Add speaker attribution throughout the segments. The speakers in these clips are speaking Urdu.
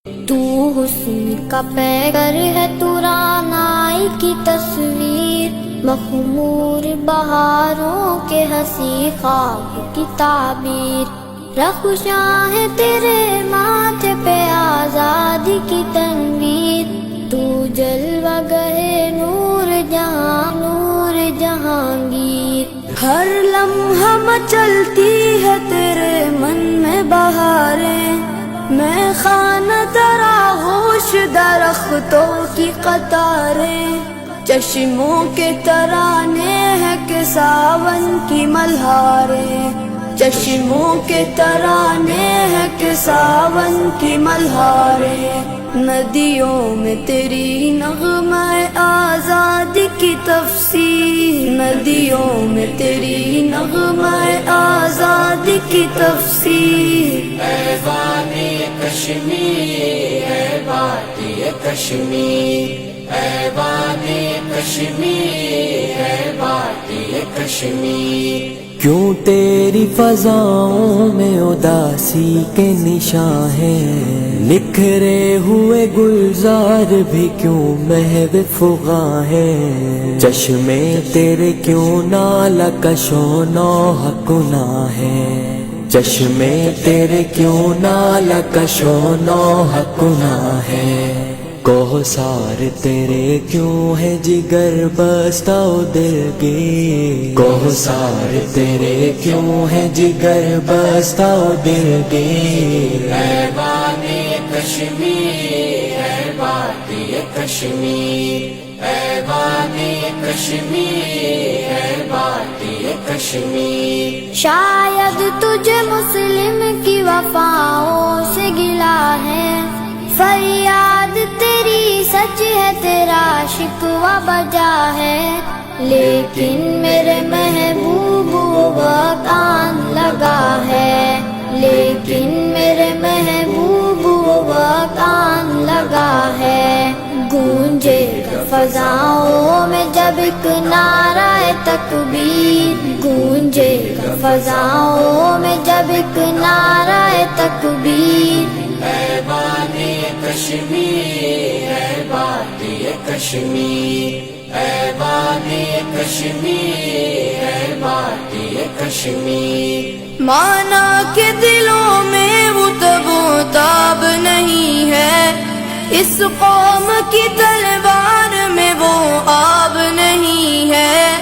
Speaker 1: تو حسن کا پیکر ہے، تو رعنائی کی تصویر، مخمور بہاروں کے ہنسی خواب کی تعبیر، رخشاں ہے تیرے ماتھے پہ آزادی کی تنویر، تو جلوہ گہے نور جہاں، نور جہانگیر، ہر لمحہ مچلتی ہے تیرے من میں بہاریں، میں خانہ ترا ہوش درختوں کی قطاریں، چشموں کے ترانے ہیں کہ ساون کی ملہاریں، چشموں کے ترانے ہیں کہ ساون کی ملہاریں، ندیوں میں تیری نغمہ آزادی کی تفسیر، ندیوں میں تیری نغمہ آزادی کی تفسیر،
Speaker 2: اے وادی کشمیر، اے وادی کشمیر، اے وادی کشمیر، اے وادی کشمیر،
Speaker 3: کیوں تیری فضاؤں میں اداسی کے نشاں ہیں، نکھرے ہوئے گلزار بھی کیوں محو فغاں ہیں، چشمے تیرے کیوں نالا کشو نوح گناہ ہے، چشمے تیرے کیوں نالا کشو نوح گناہ ہے، کوثر تیرے کیوں ہے جگر بستہ و دلگیر، کوثر تیرے کیوں ہے جگر بستہ و دلگیر،
Speaker 2: اے وادی کشمیر، اے وادی کشمیر، اے وادی کشمیر، اے وادی کشمیر،
Speaker 1: شاید تجھے مسلم کی وفاؤں سے گلہ ہے، فریاد تیری سچ ہے، تیرا شکوہ بجا ہے، لیکن میرے محبوب وہ کان لگا ہے، لیکن میرے محبوب وہ کان لگا ہے، گونجے گا فضاؤں میں جب ایک نعرہ تکبیر، گونجے گا فضاؤں میں جب ایک نعرہ تکبیر،
Speaker 2: اے وادی کشمیر، اے وادی کشمیر، اے وادی کشمیر، اے وادی کشمیر،
Speaker 4: مانا کہ دلوں میں وہ تب و تاب نہیں ہے، اس قوم کی تلوار میں وہ آب نہیں ہے،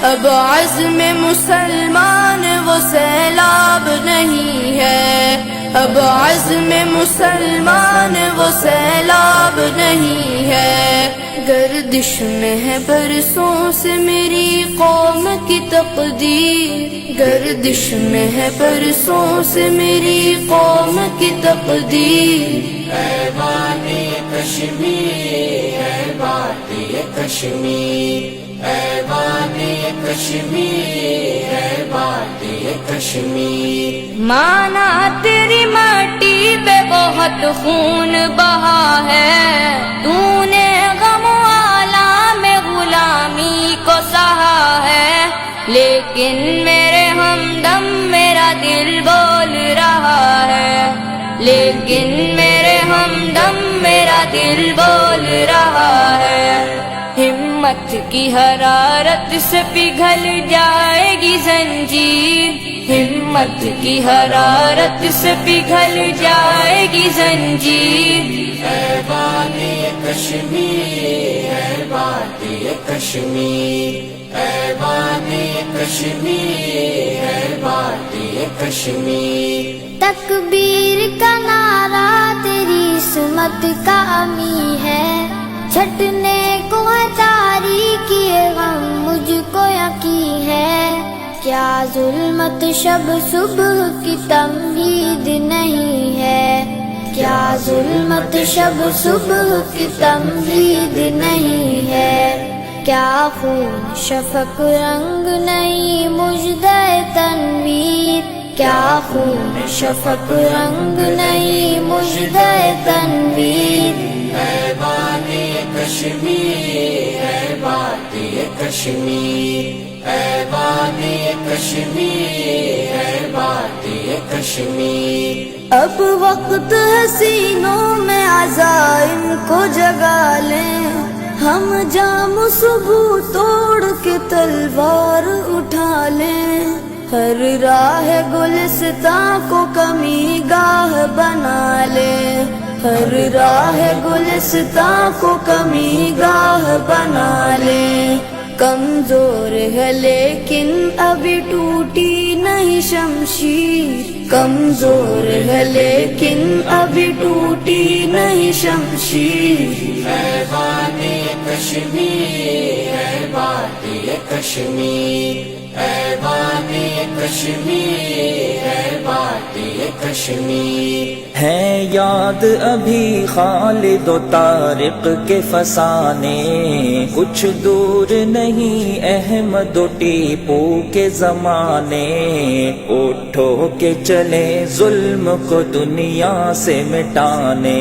Speaker 4: اب عزم مسلمان وہ سیلاب نہیں ہے، اب عزم مسلمان وہ سیلاب نہیں ہے، گردش میں ہے برسوں سے میری قوم کی تقدیر، گردش میں ہے برسوں سے میری قوم کی تقدیر،
Speaker 2: اے وادی کشمیر، اے وادی کشمیر، اے وادی کشمیر، اے وادی کشمیر،
Speaker 4: مانا تیری مٹی پہ بہت خون بہا ہے، تو نے غم و آلام غلامی کو سہا ہے، لیکن میرے ہمدم میرا دل بول رہا ہے، لیکن میرے ہمدم میرا دل بول رہا ہے، ہمت کی حرارت سے پگھل جائے گی زنجیر، ہمت کی حرارت سے پگھل جائے گی زنجیر،
Speaker 2: اے وادی کشمیر، اے وادی کشمیر، اے وادی کشمیر، اے وادی کشمیر،
Speaker 1: تکبیر کا نعرہ تیری عصمت کا امی ہے، چھٹنے کو ہے تاریکی غم مجھ کو یقین ہے، کیا ظلمت شب صبح کی تمہید نہیں ہے، کیا ظلمت شب صبح کی تمہید نہیں ہے، کیا خون شفق رنگ نہیں مژدہ تنویر، کیا خون شفق رنگ نہیں مژدہ تنویر،
Speaker 2: اے وادی کشمیر، اے وادی کشمیر، اے وادی کشمیر، اے وادی کشمیر،
Speaker 4: اب وقت حسینوں میں
Speaker 1: جگا لیں، ہم جام صبح توڑ کے تلوار اٹھا لیں، ہر راہ گلستاں کو کمی گاہ بنا لیں، ہر راہ گلستاں کو کمی گاہ بنا لیں۔ کمزور ہے لیکن ابھی ٹوٹی نہیں شمشیر، کمزور ہے لیکن ابھی ٹوٹی نہیں شمشیر۔
Speaker 2: ایوان کشمیر ہے بات یہ کشمیر، ایوان کشمیر ہے بات یہ کشمیر۔
Speaker 3: ہے یاد ابھی خالد و طارق کے فسانے، کچھ دور نہیں احمد و ٹیپو کے زمانے، اٹھو کے چلے ظلم کو دنیا سے مٹانے،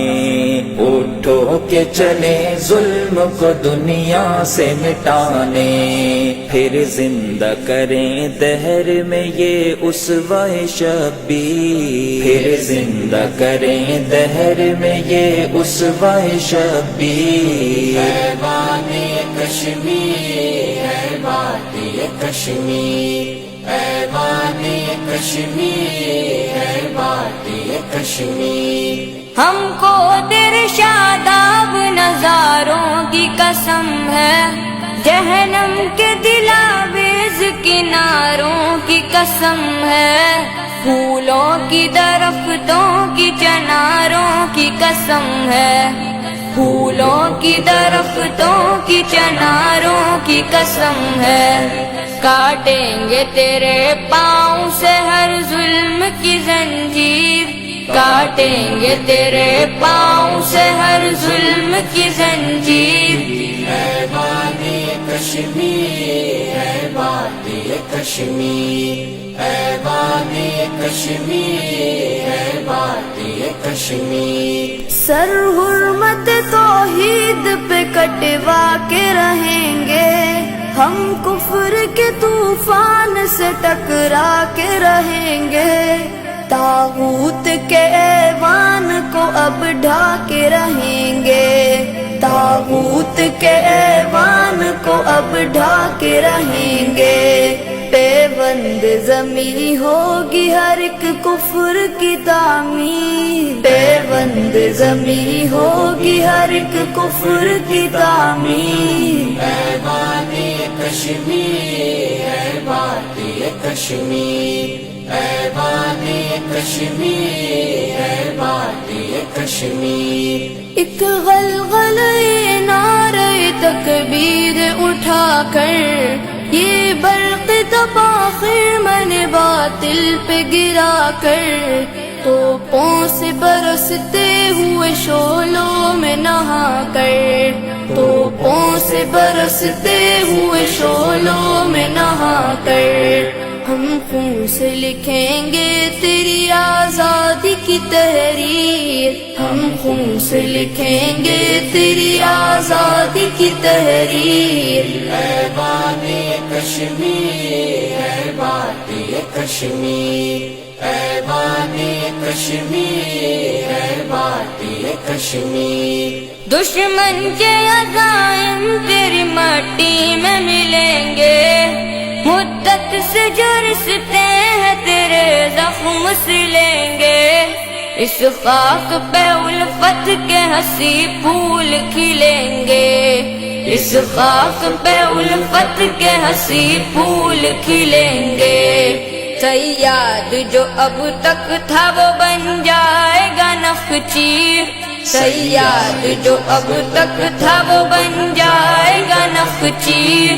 Speaker 3: اٹھو کے چلے ظلم کو دنیا سے مٹانے، پھر زندہ کریں دہر میں یہ اسوہ شبیر، پھر زندہ کریں دہر میں یہ اسوہ شبیر۔
Speaker 2: ایوان کشمیر ہے بات یہ کشمیر، ایوان کشمیر ہے بات یہ کشمیر۔
Speaker 4: ہم کو تیرے شاداب نظاروں کی قسم ہے، جہنم کے دلاویز کناروں کی قسم ہے، پھولوں کی درختوں کی چناروں کی قسم ہے، پھولوں کی درختوں کی چناروں کی قسم ہے۔ کاٹیں گے تیرے پاؤں سے ہر ظلم کی زنجیر، کاٹیں گے تیرے پاؤں سے ہر ظلم کی زنجیر۔
Speaker 2: ایوان کشمیر ہے بات یہ کشمیر، ایوان کشمیر ہے بات یہ کشمیر۔
Speaker 1: سر حرمت توحید پہ کٹوا کے رہیں گے، ہم کفر کے طوفان سے ٹکرا کے رہیں گے، طاغوت کے ایوان کو اب ڈھا کے رہیں گے، طاغوت کے ایوان کو اب ڈھا کے رہیں گے۔ پیوند زمیں ہوگی ہر ایک کفر کی تعمیر، پیوند زمیں ہوگی ہر ایک کفر کی تعمیر۔
Speaker 2: ایوان کشمیر ہے بات یہ کشمیر، ایوان کشمیر ہے بات یہ کشمیر۔
Speaker 1: ایک غلغلے نعرہ تکبیر اٹھا کر، یہ برق تباخر من باطل پہ گرا کر، توپوں سے برستے ہوئے شعلوں میں نہا کر، توپوں سے برستے ہوئے شعلوں میں نہا کر، ہم خون سے لکھیں گے تیری آزادی کی تحریر، ہم خون سے لکھیں گے تیری آزادی کی تحریر۔
Speaker 2: ایوان کشمیر ہے بات یہ کشمیر، ایوان کشمیر ہے بات یہ کشمیر۔
Speaker 4: دشمن کے عزائم تیری مٹی میں ملیں گے، مدت سے جو رستے ہیں تیرے زخم سلیں گے، اس خاک پہ الفت کے ہنسی پھول کھلیں گے، اس خاک پہ الفت کے ہنسی پھول کھلیں گے۔ صیاد جو اب تک تھا وہ بن جائے گا نخچیر، صیاد جو اب تک تھا وہ بن جائے گا نخچیر۔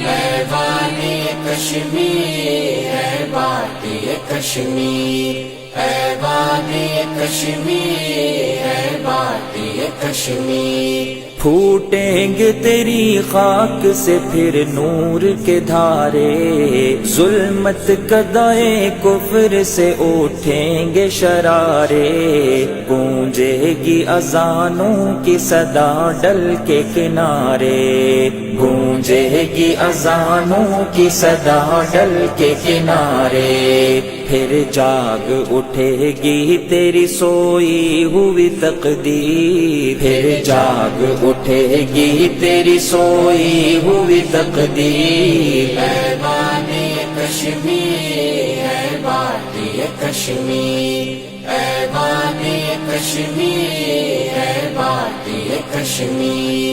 Speaker 2: ایوان کشمیر ہے بات یہ کشمیر، ایوان کشمیر ہے بات یہ کشمیر۔
Speaker 3: پھوٹیں گے تیری خاک سے پھر نور کے دھارے، ظلمت قدائے کفر سے اٹھیں گے شرارے، گونجے گی اذانوں کی صدا ڈل کے کنارے، گونجے گی اذانوں کی صدا ڈل کے کنارے، پھر جاگ اٹھے گی تیری سوئی ہوئی تقدیر، پھر جاگ اٹھے گی تیری سوئی ہوئی تقدیر۔
Speaker 2: اے بانی کشمیر، اے بانی کشمیر، اے بانی کشمیر، اے بانی کشمیر۔